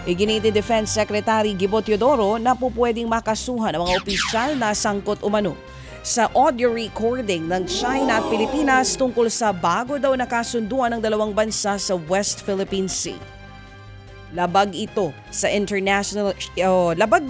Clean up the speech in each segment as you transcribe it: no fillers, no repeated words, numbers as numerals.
Iginit ni Defense Secretary Gibo Teodoro na pupwedeng makasuhan ang mga opisyal na sangkot umano sa audio recording ng China at Pilipinas tungkol sa bago daw na kasunduan ng dalawang bansa sa West Philippine Sea. Labag daw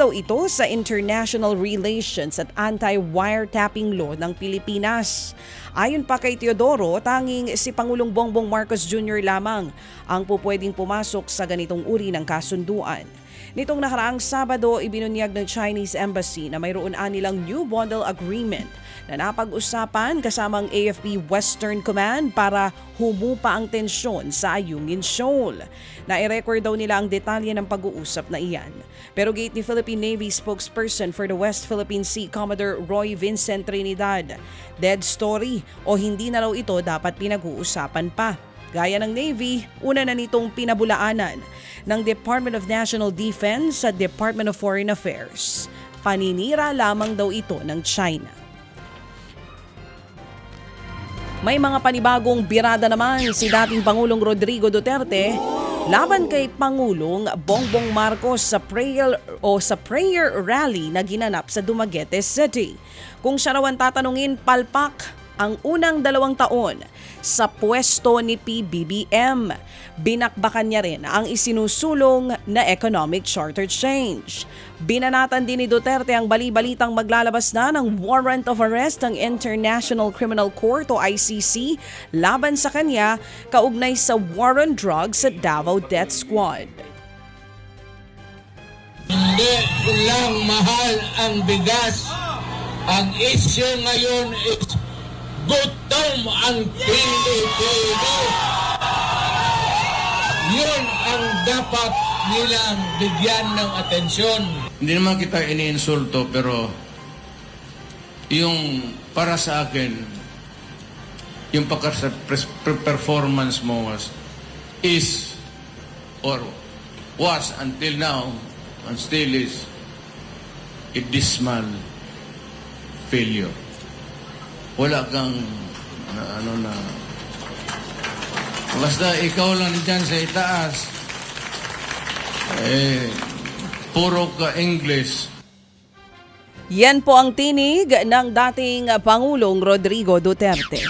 ito sa international relations at anti-wiretapping law ng Pilipinas. Ayon pa kay Teodoro, tanging si Pangulong Bongbong Marcos Jr. lamang ang pupwedeng pumasok sa ganitong uri ng kasunduan. Nitong nakaraang Sabado, ibinunyag ng Chinese Embassy na mayroon anilang new bundle agreement na napag-usapan kasamang AFP Western Command para humupa ang tensyon sa Ayungin Shoal. Nai-record daw nila ang detalye ng pag-uusap na iyan. Pero gate ni Philippine Navy spokesperson for the West Philippine Sea, Commodore Roy Vincent Trinidad, dead story o hindi na raw ito dapat pinag-uusapan pa. Gaya ng Navy, una na nitong pinabulaanan ng Department of National Defense at Department of Foreign Affairs. Paninira lamang daw ito ng China. May mga panibagong birada naman si dating Pangulong Rodrigo Duterte laban kay Pangulong Bongbong Marcos sa prayer rally na ginanap sa Dumaguete City. Kung siya raw ang tatanungin, palpak ang unang 2 taon sa pwesto ni PBBM. Binakbakan niya rin ang isinusulong na economic charter change. Binanatan din ni Duterte ang bali-balitang maglalabas na ng warrant of arrest ng International Criminal Court o ICC laban sa kanya kaugnay sa war on drugs at Davao Death Squad. Hindi lang mahal ang bigas. Ang issue ngayon is gutom ang Pilipino. Yun ang dapat nilang bigyan ng atensyon. Hindi naman kita iniinsulto, pero yung para sa akin, yung performance mo is or was until now and still is a dismal failure. Wala kang basta ikaw lang dyan sa itaas, puro ka English. Yan po ang tinig ng dating Pangulong Rodrigo Duterte.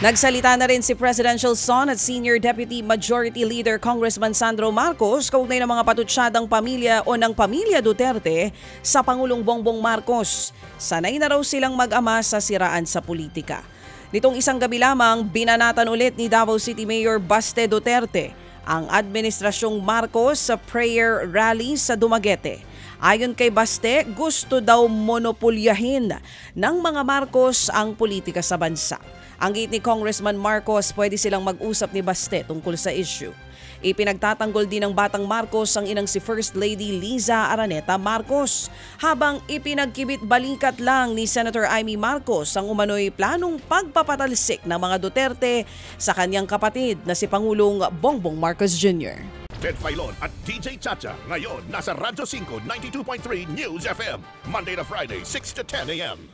Nagsalita na rin si Presidential Son at Senior Deputy Majority Leader Congressman Sandro Marcos kaugnay ng mga patutsyadang pamilya o ng pamilya Duterte sa Pangulong Bongbong Marcos. Sanay na raw silang mag-ama sa siraan sa politika. Nitong isang gabi lamang, binanatan ulit ni Davao City Mayor Baste Duterte ang Administrasyong Marcos sa prayer rally sa Dumaguete. Ayon kay Baste, gusto daw monopolyahin ng mga Marcos ang politika sa bansa. Ang gate ni Congressman Marcos, pwede silang mag-usap ni Baste tungkol sa issue. Ipinagtatanggol din ng Batang Marcos ang inang si First Lady Liza Araneta Marcos, habang ipinagkibit balikat lang ni Senator Amy Marcos ang umano'y planong pagpapatalsik ng mga Duterte sa kanyang kapatid na si Pangulong Bongbong Marcos Jr. Ted Filon at DJ Chacha ngayon nasa Radyo 5 92.3 News FM Monday to Friday 6 to 10 a.m.